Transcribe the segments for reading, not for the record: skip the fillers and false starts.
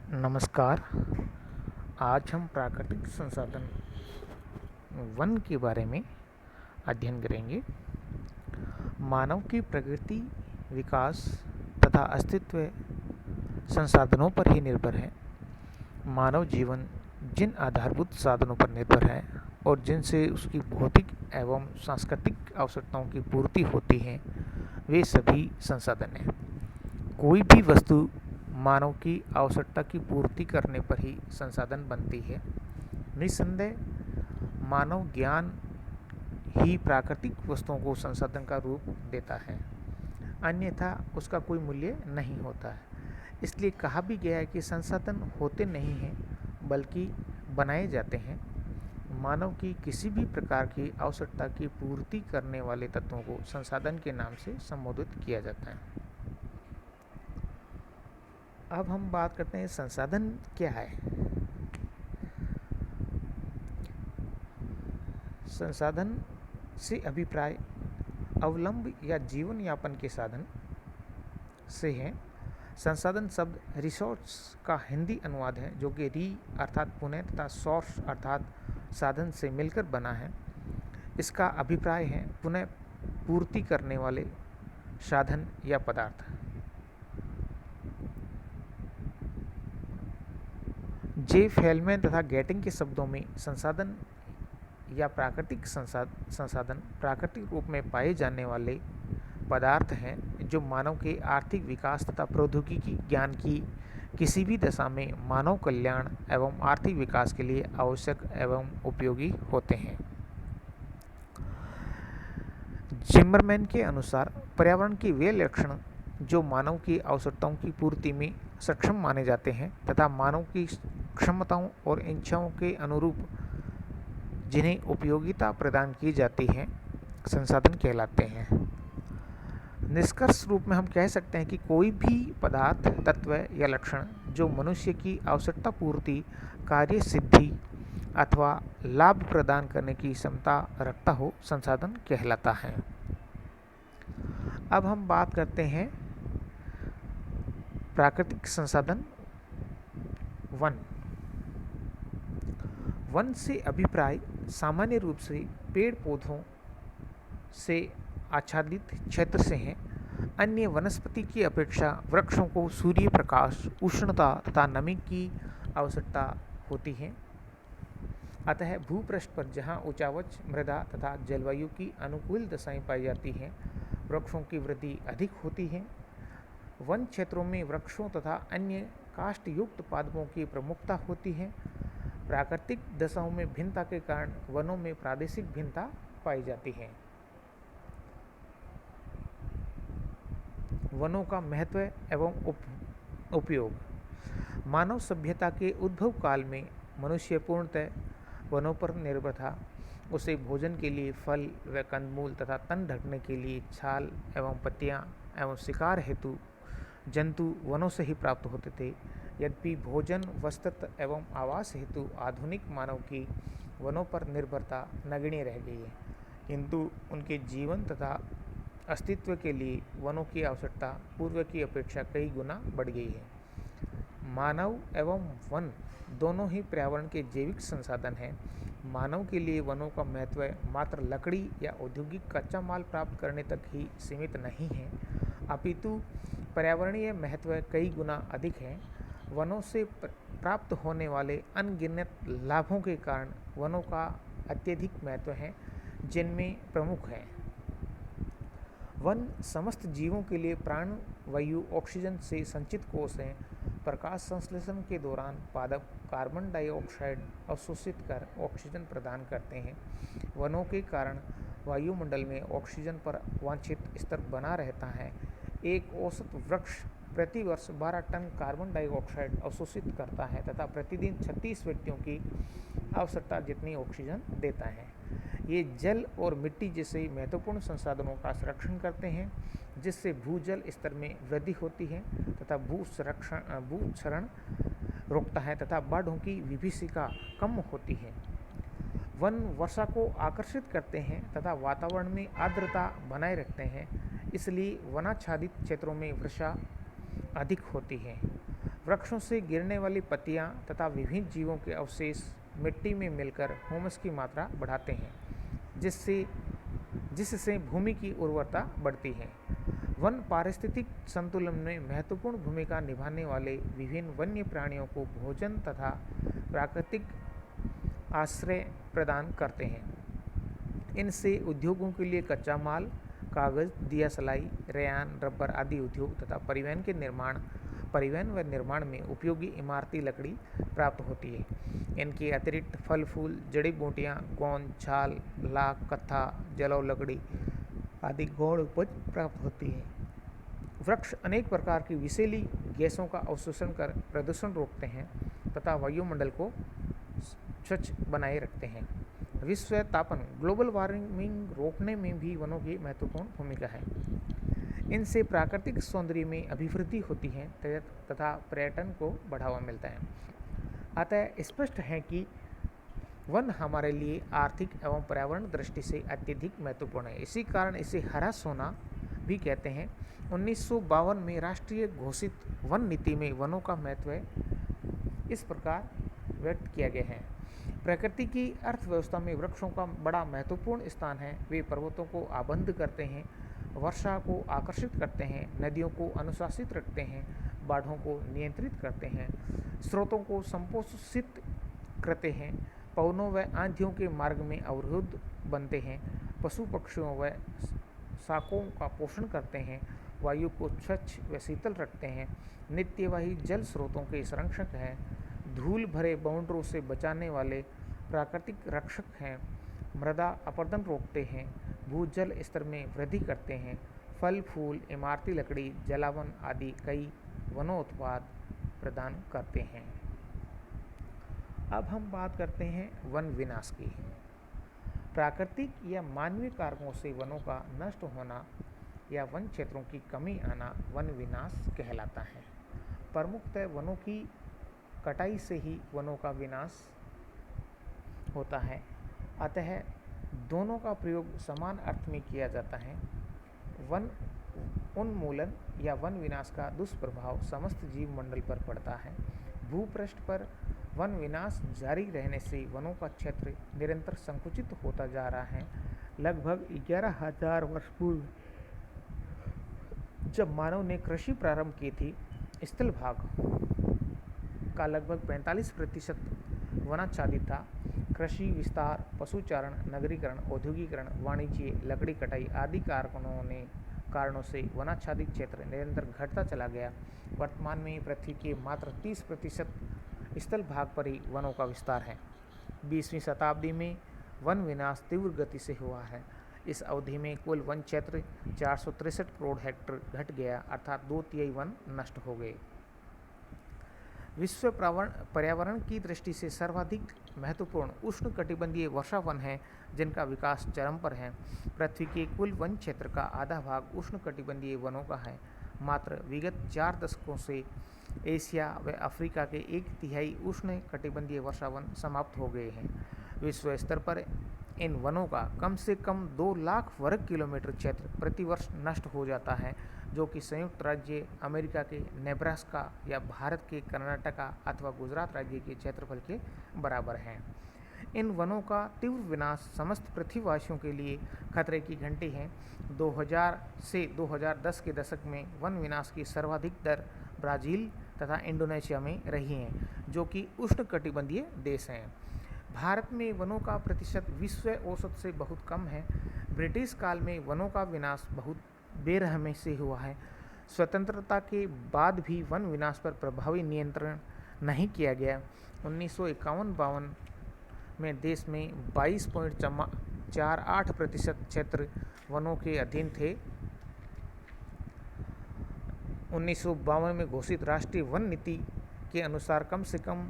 नमस्कार। आज हम प्राकृतिक संसाधन वन के बारे में अध्ययन करेंगे। मानव की प्रकृति, विकास तथा अस्तित्व संसाधनों पर ही निर्भर है। मानव जीवन जिन आधारभूत साधनों पर निर्भर है और जिनसे उसकी भौतिक एवं सांस्कृतिक आवश्यकताओं की पूर्ति होती है, वे सभी संसाधन हैं। कोई भी वस्तु मानव की आवश्यकता की पूर्ति करने पर ही संसाधन बनती है। निस्संदेह मानव ज्ञान ही प्राकृतिक वस्तुओं को संसाधन का रूप देता है, अन्यथा उसका कोई मूल्य नहीं होता है। इसलिए कहा भी गया है कि संसाधन होते नहीं हैं बल्कि बनाए जाते हैं। मानव की किसी भी प्रकार की आवश्यकता की पूर्ति करने वाले तत्वों को संसाधन के नाम से संबोधित किया जाता है। अब हम बात करते हैं संसाधन क्या है। संसाधन से अभिप्राय अवलंब या जीवन यापन के साधन से है। संसाधन शब्द रिसोर्स का हिंदी अनुवाद है, जो कि री अर्थात पुनः तथा सोर्स अर्थात साधन से मिलकर बना है। इसका अभिप्राय है पुनः पूर्ति करने वाले साधन या पदार्थ। जे फेलमैन तथा गेटिंग के शब्दों में संसाधन या प्राकृतिक संसाधन प्राकृतिक रूप में पाए जाने वाले पदार्थ हैं जो मानव के आर्थिक विकास तथा प्रौद्योगिकी ज्ञान की किसी भी दशा में मानव कल्याण एवं आर्थिक विकास के लिए आवश्यक एवं उपयोगी होते हैं। जिमरमैन के अनुसार पर्यावरण के वे लक्षण जो मानव की आवश्यकताओं की पूर्ति में सक्षम माने जाते हैं तथा मानव की क्षमताओं और इच्छाओं के अनुरूप जिन्हें उपयोगिता प्रदान की जाती है, संसाधन कहलाते हैं। निष्कर्ष रूप में हम कह सकते हैं कि कोई भी पदार्थ, तत्व या लक्षण जो मनुष्य की आवश्यकता पूर्ति, कार्य सिद्धि अथवा लाभ प्रदान करने की क्षमता रखता हो, संसाधन कहलाता है। अब हम बात करते हैं प्राकृतिक संसाधन वन। वन से अभिप्राय सामान्य रूप से पेड़ पौधों से आच्छादित क्षेत्र से है। अन्य वनस्पति की अपेक्षा वृक्षों को सूर्य प्रकाश, उष्णता तथा नमी की आवश्यकता होती है। अतः भूपृष्ठ पर जहाँ उचावच मृदा तथा जलवायु की अनुकूल दशाएं पाई जाती हैं, वृक्षों की वृद्धि अधिक होती है। वन क्षेत्रों में वृक्षों तथा अन्य काष्ठयुक्त पादपों की प्रमुखता होती है। प्राकृतिक दशाओं में भिन्नता के कारण वनों में प्रादेशिक भिन्नता पाई जाती है। वनों का महत्व एवं उपयोग। मानव सभ्यता के उद्भव काल में मनुष्य पूर्णतः वनों पर निर्भर था। उसे भोजन के लिए फल व कंदमूल तथा तन ढकने के लिए छाल एवं पत्तियां एवं शिकार हेतु जंतु वनों से ही प्राप्त होते थे। यद्यपि भोजन, वस्त्र एवं आवास हेतु आधुनिक मानव की वनों पर निर्भरता नगण्य रह गई है, किंतु उनके जीवन तथा अस्तित्व के लिए वनों की आवश्यकता पूर्व की अपेक्षा कई गुना बढ़ गई है। मानव एवं वन दोनों ही पर्यावरण के जैविक संसाधन हैं। मानव के लिए वनों का महत्व मात्र लकड़ी या औद्योगिक कच्चा माल प्राप्त करने तक ही सीमित नहीं है, अपितु पर्यावरणीय महत्व कई गुना अधिक है। वनों से प्राप्त होने वाले अनगिनत लाभों के कारण वनों का अत्यधिक महत्व है, जिनमें प्रमुख हैं। वन समस्त जीवों के लिए प्राण वायु ऑक्सीजन से संचित कोष हैं। प्रकाश संश्लेषण के दौरान पादप कार्बन डाइऑक्साइड अवशोषित कर ऑक्सीजन प्रदान करते हैं। वनों के कारण वायुमंडल में ऑक्सीजन पर वांछित स्तर बना रहता है। एक औसत वृक्ष प्रति वर्ष 12 टन कार्बन डाइऑक्साइड अवशोषित करता है तथा प्रतिदिन 36 व्यक्तियों की आवश्यकता जितनी ऑक्सीजन देता है। ये जल और मिट्टी जैसे महत्वपूर्ण संसाधनों का संरक्षण करते हैं, जिससे भूजल स्तर में वृद्धि होती है तथा भूक्षरण रोकता है तथा बाढ़ों की विभीषिका कम होती है। वन वर्षा को आकर्षित करते हैं तथा वातावरण में आर्द्रता बनाए रखते हैं, इसलिए वनाच्छादित क्षेत्रों में वर्षा अधिक होती है। वृक्षों से गिरने वाली पत्तियां तथा विभिन्न जीवों के अवशेष मिट्टी में मिलकर ह्यूमस की मात्रा बढ़ाते हैं, जिससे भूमि की उर्वरता बढ़ती है। वन पारिस्थितिक संतुलन में महत्वपूर्ण भूमिका निभाने वाले विभिन्न वन्य प्राणियों को भोजन तथा प्राकृतिक आश्रय प्रदान करते हैं। इनसे उद्योगों के लिए कच्चा माल, कागज, दिया सलाई, रेयान, रबर आदि उद्योग तथा परिवहन व निर्माण में उपयोगी इमारती लकड़ी प्राप्त होती है। इनके अतिरिक्त फल फूल, जड़ी बूटियाँ, गोंद, छाल, लाख, कत्था, जलौ लकड़ी आदि गौण उपज प्राप्त होती है। वृक्ष अनेक प्रकार की विषैली गैसों का अवशोषण कर प्रदूषण रोकते हैं तथा वायुमंडल को स्वच्छ बनाए रखते हैं। विश्व तापन ग्लोबल वार्मिंग रोकने में भी वनों की महत्वपूर्ण भूमिका है। इनसे प्राकृतिक सौंदर्य में अभिवृद्धि होती है तथा पर्यटन को बढ़ावा मिलता है। अतः स्पष्ट है कि वन हमारे लिए आर्थिक एवं पर्यावरण दृष्टि से अत्यधिक महत्वपूर्ण है। इसी कारण इसे हरा सोना भी कहते हैं। 1952 में राष्ट्रीय घोषित वन नीति में वनों का महत्व इस प्रकार व्यक्त किया गया है। प्रकृति की अर्थव्यवस्था में वृक्षों का बड़ा महत्वपूर्ण स्थान है। वे पर्वतों को आबद्ध करते हैं, वर्षा को आकर्षित करते हैं, नदियों को अनुशासित रखते हैं, बाढ़ों को नियंत्रित करते हैं, स्रोतों को संपोषित करते हैं, पवनों व आंधियों के मार्ग में अवरुद्ध बनते हैं, पशु पक्षियों व शाकों का पोषण करते हैं, वायु को स्वच्छ व शीतल रखते हैं, नित्यवाही जल स्रोतों के संरक्षक हैं, धूल भरे बाउंड्रों से बचाने वाले प्राकृतिक रक्षक हैं, मृदा अपरदन रोकते हैं, भूजल स्तर में वृद्धि करते हैं, फल फूल, इमारती लकड़ी, जलावन आदि कई वनोत्पाद प्रदान करते हैं। अब हम बात करते हैं वन विनाश की। प्राकृतिक या मानवीय कारकों से वनों का नष्ट होना या वन क्षेत्रों की कमी आना वन विनाश कहलाता है। प्रमुखतः वनों की कटाई से ही वनों का विनाश होता है। अतः दोनों का प्रयोग समान अर्थ में किया जाता है। वन उन्मूलन या वन विनाश का दुष्प्रभाव समस्त जीव मंडल पर पड़ता है। भूपृष्ठ पर वन विनाश जारी रहने से वनों का क्षेत्र निरंतर संकुचित होता जा रहा है। लगभग 11,000 वर्ष पूर्व जब मानव ने कृषि प्रारंभ की थी, स्थल भाग का लगभग 45% वनाच्छादित था। कृषि विस्तार, पशुचारण, नगरीकरण, औद्योगिकरण, वाणिज्य, लकड़ी कटाई आदि कारणों से वनाच्छादित क्षेत्र निरंतर घटता चला गया। वर्तमान में पृथ्वी के मात्र 30% स्थल भाग पर ही वनों का विस्तार है। 20वीं शताब्दी में वन विनाश तीव्र गति से हुआ है। इस अवधि में कुल वन क्षेत्र 463 करोड़ हेक्टेयर घट गया, अर्थात 2/3 वन नष्ट हो गए। विश्व पर्यावरण की दृष्टि से सर्वाधिक महत्वपूर्ण उष्णकटिबंधीय वर्षा वन है, जिनका विकास चरम पर है। पृथ्वी के कुल वन क्षेत्र का आधा भाग उष्णकटिबंधीय वनों का है। मात्र विगत 4 दशकों से एशिया व अफ्रीका के 1/3 उष्णकटिबंधीय वर्षा वन समाप्त हो गए हैं। विश्व स्तर पर इन वनों का कम से कम 2 लाख वर्ग किलोमीटर क्षेत्र प्रतिवर्ष नष्ट हो जाता है, जो कि संयुक्त राज्य अमेरिका के नेब्रास्का या भारत के कर्नाटका अथवा गुजरात राज्य के क्षेत्रफल के बराबर है। इन वनों का तीव्र विनाश समस्त पृथ्वीवासियों के लिए खतरे की घंटी है। 2000 से 2010 के दशक में वन विनाश की सर्वाधिक दर ब्राज़ील तथा इंडोनेशिया में रही है, जो कि उष्णकटिबंधीय देश हैं। भारत में वनों का प्रतिशत विश्व औसत से बहुत कम है। ब्रिटिश काल में वनों का विनाश बहुत बेरहमी से हुआ है। स्वतंत्रता के बाद भी वन विनाश पर प्रभावी नियंत्रण नहीं किया गया। 1951-52 में देश में 22.48% क्षेत्र वनों के अधीन थे। 1952 में घोषित राष्ट्रीय वन नीति के अनुसार कम से कम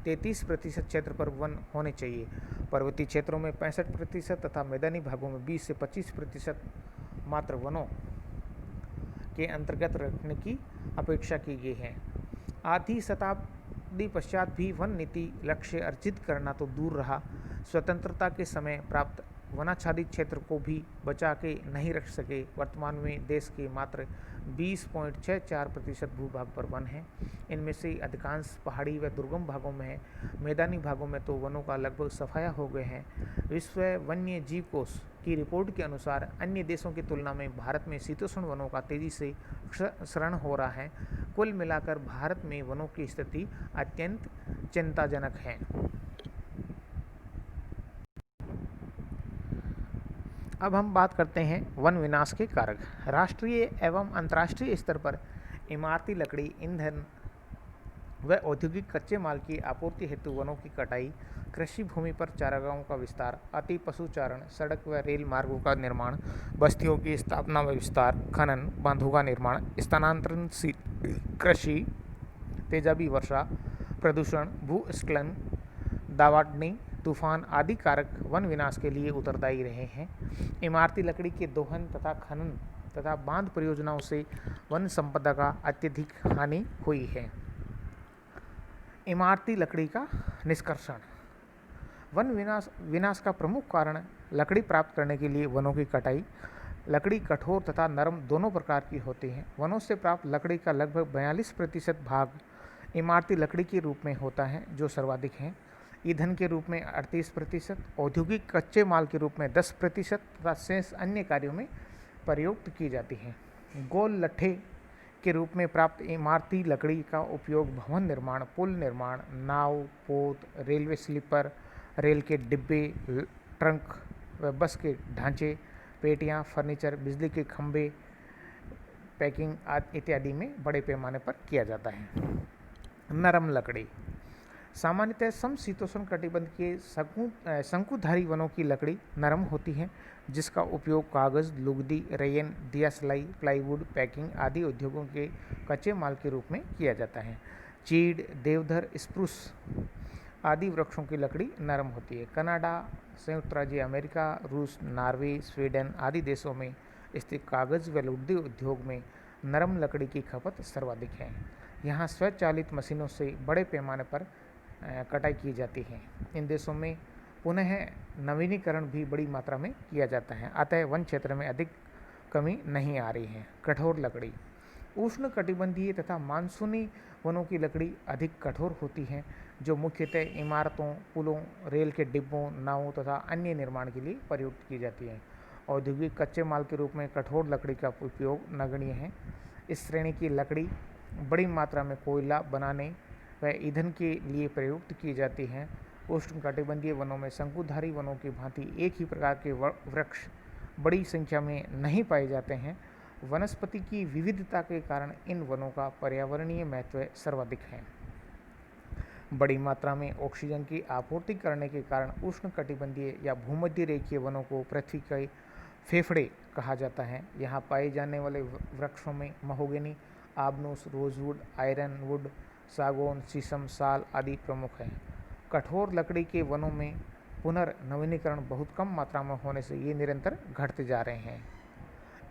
33% क्षेत्र पर वन होने चाहिए। पर्वतीय क्षेत्रों में 65% तथा मैदानी भागों में 20 से 25% मात्र वनों के अंतर्गत रखने की अपेक्षा की गई है। आधी शताब्दी पश्चात भी वन नीति लक्ष्य अर्जित करना तो दूर रहा, स्वतंत्रता के समय प्राप्त वनाच्छादित क्षेत्र को भी बचा के नहीं रख सके। वर्तमान में देश के मात्र 20.64% भूभाग पर वन है। इनमें से अधिकांश पहाड़ी व दुर्गम भागों में है। मैदानी भागों में तो वनों का लगभग सफाया हो गए हैं। विश्व वन्य जीव कोष की रिपोर्ट के अनुसार अन्य देशों की तुलना में भारत में शीतोष्ण वनों का तेजी से क्षरण हो रहा है। कुल मिलाकर भारत में वनों की स्थिति अत्यंत चिंताजनक है। अब हम बात करते हैं वन विनाश के कारक। राष्ट्रीय एवं अंतर्राष्ट्रीय स्तर पर इमारती लकड़ी, ईंधन व औद्योगिक कच्चे माल की आपूर्ति हेतु वनों की कटाई, कृषि भूमि पर चारागाहों का विस्तार, अति पशुचारण, सड़क व रेल मार्गों का निर्माण, बस्तियों की स्थापना व विस्तार, खनन, बांधों का निर्माण, स्थानांतरणशील कृषि, तेजाबी वर्षा, प्रदूषण, भूस्खलन, दावाग्नि, तूफान आदि कारक वन विनाश के लिए उत्तरदायी रहे हैं। इमारती लकड़ी के दोहन तथा खनन तथा बांध परियोजनाओं से वन संपदा का अत्यधिक हानि हुई है। इमारती लकड़ी का निष्कर्षण। वन विनाश का प्रमुख कारण लकड़ी प्राप्त करने के लिए वनों की कटाई। लकड़ी कठोर तथा नरम दोनों प्रकार की होती है। वनों से प्राप्त लकड़ी का लगभग 42% भाग इमारती लकड़ी के रूप में होता है, जो सर्वाधिक है। ईंधन के रूप में 38%, औद्योगिक कच्चे माल के रूप में 10% तथा शेष अन्य कार्यों में प्रयुक्त की जाती है। गोल लट्ठे के रूप में प्राप्त इमारती लकड़ी का उपयोग भवन निर्माण, पुल निर्माण, नाव, पोत, रेलवे स्लीपर, रेल के डिब्बे, ट्रंक व बस के ढांचे, पेटियां, फर्नीचर, बिजली के खंभे, पैकिंग इत्यादि में बड़े पैमाने पर किया जाता है। नरम लकड़ी। सामान्यतः समशीतोष्ण कटिबंध के शंकुधारी वनों की लकड़ी नरम होती है, जिसका उपयोग कागज, लुगदी, रेयन, दिया सिलाई, प्लाईवुड, पैकिंग आदि उद्योगों के कच्चे माल के रूप में किया जाता है। चीड़, देवधर, स्प्रूस आदि वृक्षों की लकड़ी नरम होती है। कनाडा, संयुक्त राज्य अमेरिका, रूस, नॉर्वे, स्वीडन आदि देशों में स्थित कागज व लुगदी उद्योग में नरम लकड़ी की खपत सर्वाधिक है। यहाँ स्वचालित मशीनों से बड़े पैमाने पर कटाई की जाती है। इन देशों में पुनः नवीनीकरण भी बड़ी मात्रा में किया जाता है, अतः वन क्षेत्र में अधिक कमी नहीं आ रही है। कठोर लकड़ी। उष्ण कटिबंधीय तथा मानसूनी वनों की लकड़ी अधिक कठोर होती है, जो मुख्यतः इमारतों, पुलों, रेल के डिब्बों, नावों तथा अन्य निर्माण के लिए प्रयुक्त की जाती है। औद्योगिक कच्चे माल के रूप में कठोर लकड़ी का उपयोग नगण्य है। इस श्रेणी की लकड़ी बड़ी मात्रा में कोयला बनाने व ईंधन के लिए प्रयुक्त की जाती है। उष्ण कटिबंधीय वनों में शंकुधारी वनों की भांति एक ही प्रकार के वृक्ष बड़ी संख्या में नहीं पाए जाते हैं। वनस्पति की विविधता के कारण इन वनों का पर्यावरणीय महत्व सर्वाधिक है। बड़ी मात्रा में ऑक्सीजन की आपूर्ति करने के कारण उष्ण कटिबंधीय या भूमध्य रेखीय वनों को पृथ्वी के फेफड़े कहा जाता है। यहाँ पाए जाने वाले वृक्षों में महोगनी, आबनूस, रोजवुड, आयरन वुड, सागौन, शीशम, साल आदि प्रमुख हैं। कठोर लकड़ी के वनों में पुनर्नवीनीकरण बहुत कम मात्रा में होने से ये निरंतर घटते जा रहे हैं।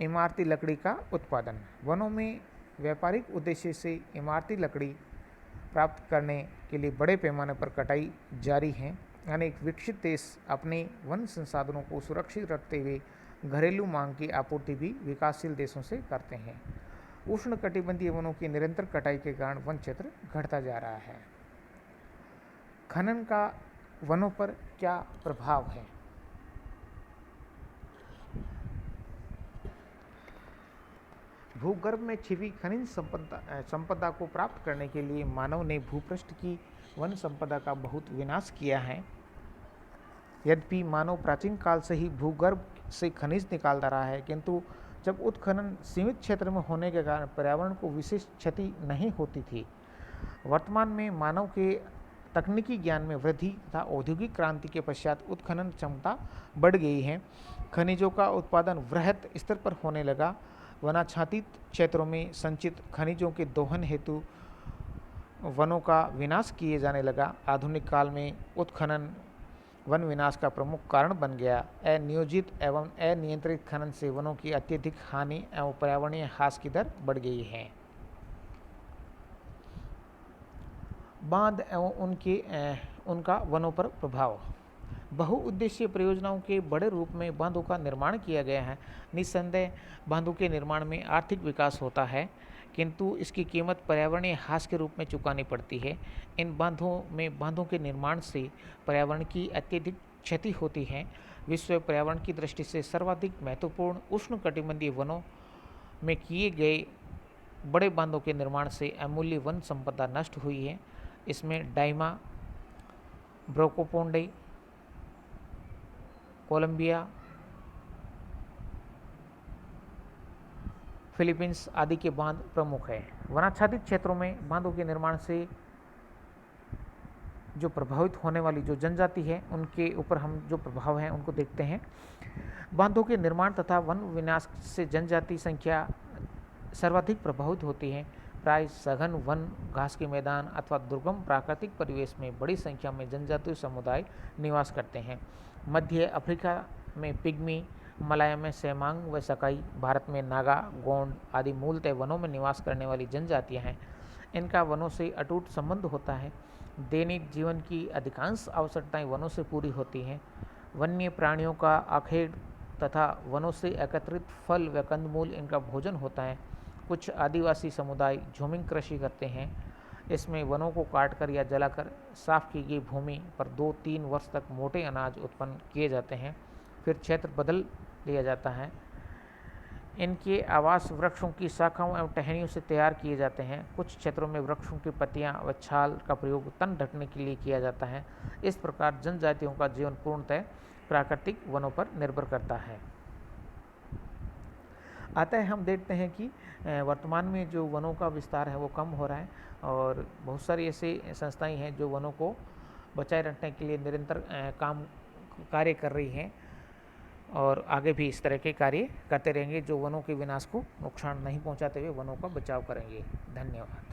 इमारती लकड़ी का उत्पादन। वनों में व्यापारिक उद्देश्य से इमारती लकड़ी प्राप्त करने के लिए बड़े पैमाने पर कटाई जारी है। अनेक विकसित देश अपने वन संसाधनों को सुरक्षित रखते हुए घरेलू मांग की आपूर्ति भी विकासशील देशों से करते हैं। उष्ण कटिबंधीय वनों की निरंतर कटाई के कारण वन क्षेत्र घटता जा रहा है। खनन का वनों पर क्या प्रभाव है? भूगर्भ में छिपी खनिज संपदा को प्राप्त करने के लिए मानव ने भूपृष्ठ की वन संपदा का बहुत विनाश किया है। यद्यपि मानव प्राचीन काल से ही भूगर्भ से खनिज निकालता रहा है, किंतु जब उत्खनन सीमित क्षेत्र में होने के कारण पर्यावरण को विशेष क्षति नहीं होती थी। वर्तमान में मानव के तकनीकी ज्ञान में वृद्धि तथा औद्योगिक क्रांति के पश्चात उत्खनन क्षमता बढ़ गई है। खनिजों का उत्पादन वृहत स्तर पर होने लगा। वनाच्छादित क्षेत्रों में संचित खनिजों के दोहन हेतु वनों का विनाश किए जाने लगा। आधुनिक काल में उत्खनन वन विनाश का प्रमुख कारण बन गया। अनियोजित एवं अनियंत्रित खनन से वनों की अत्यधिक हानि एवं पर्यावरणीय ह्रास की दर बढ़ गई है। बांध एवं उनका वनों पर प्रभाव। बहुउद्देशीय परियोजनाओं के बड़े रूप में बांधों का निर्माण किया गया है। निस्संदेह बांधों के निर्माण में आर्थिक विकास होता है, किंतु इसकी कीमत पर्यावरणीय ह्रास के रूप में चुकानी पड़ती है। इन बांधों के निर्माण से पर्यावरण की अत्यधिक क्षति होती है। विश्व पर्यावरण की दृष्टि से सर्वाधिक महत्वपूर्ण उष्णकटिबंधीय वनों में किए गए बड़े बांधों के निर्माण से अमूल्य वन संपदा नष्ट हुई है। इसमें डाइमा, ब्रोकोपोंडई, कोलंबिया, फिलीपींस आदि के बांध प्रमुख हैं। वनाच्छादित क्षेत्रों में बांधों के निर्माण से जो प्रभावित होने वाली जो जनजाति है, उनके ऊपर हम जो प्रभाव हैं उनको देखते हैं। बांधों के निर्माण तथा वन विनाश से जनजाति संख्या सर्वाधिक प्रभावित होती है। प्राय सघन वन, घास के मैदान अथवा दुर्गम प्राकृतिक परिवेश में बड़ी संख्या में जनजातीय समुदाय निवास करते हैं। मध्य अफ्रीका में पिग्मी, मलाया में सेमांग व सकाई, भारत में नागा, गोंड आदि मूलतः वनों में निवास करने वाली जनजातियां हैं। इनका वनों से अटूट संबंध होता है। दैनिक जीवन की अधिकांश आवश्यकताएं वनों से पूरी होती हैं। वन्य प्राणियों का आखेड़ तथा वनों से एकत्रित फल व कंदमूल इनका भोजन होता है। कुछ आदिवासी समुदाय झूमिंग कृषि करते हैं। इसमें वनों को काटकर या जलाकर साफ की गई भूमि पर 2-3 वर्ष तक मोटे अनाज उत्पन्न किए जाते हैं, फिर क्षेत्र बदल लिया जाता है। इनके आवास वृक्षों की शाखाओं एवं टहनियों से तैयार किए जाते हैं। कुछ क्षेत्रों में वृक्षों की पत्तियां व छाल का प्रयोग तन ढकने के लिए किया जाता है। इस प्रकार जनजातियों का जीवन पूर्णतः प्राकृतिक वनों पर निर्भर करता है। अतः हम देखते हैं कि वर्तमान में जो वनों का विस्तार है वो कम हो रहा है और बहुत सारी ऐसी संस्थाएं हैं जो वनों को बचाए रखने के लिए निरंतर कार्य कर रही हैं और आगे भी इस तरह के कार्य करते रहेंगे जो वनों के विनाश को नुकसान नहीं पहुंचाते हुए वनों का बचाव करेंगे। धन्यवाद।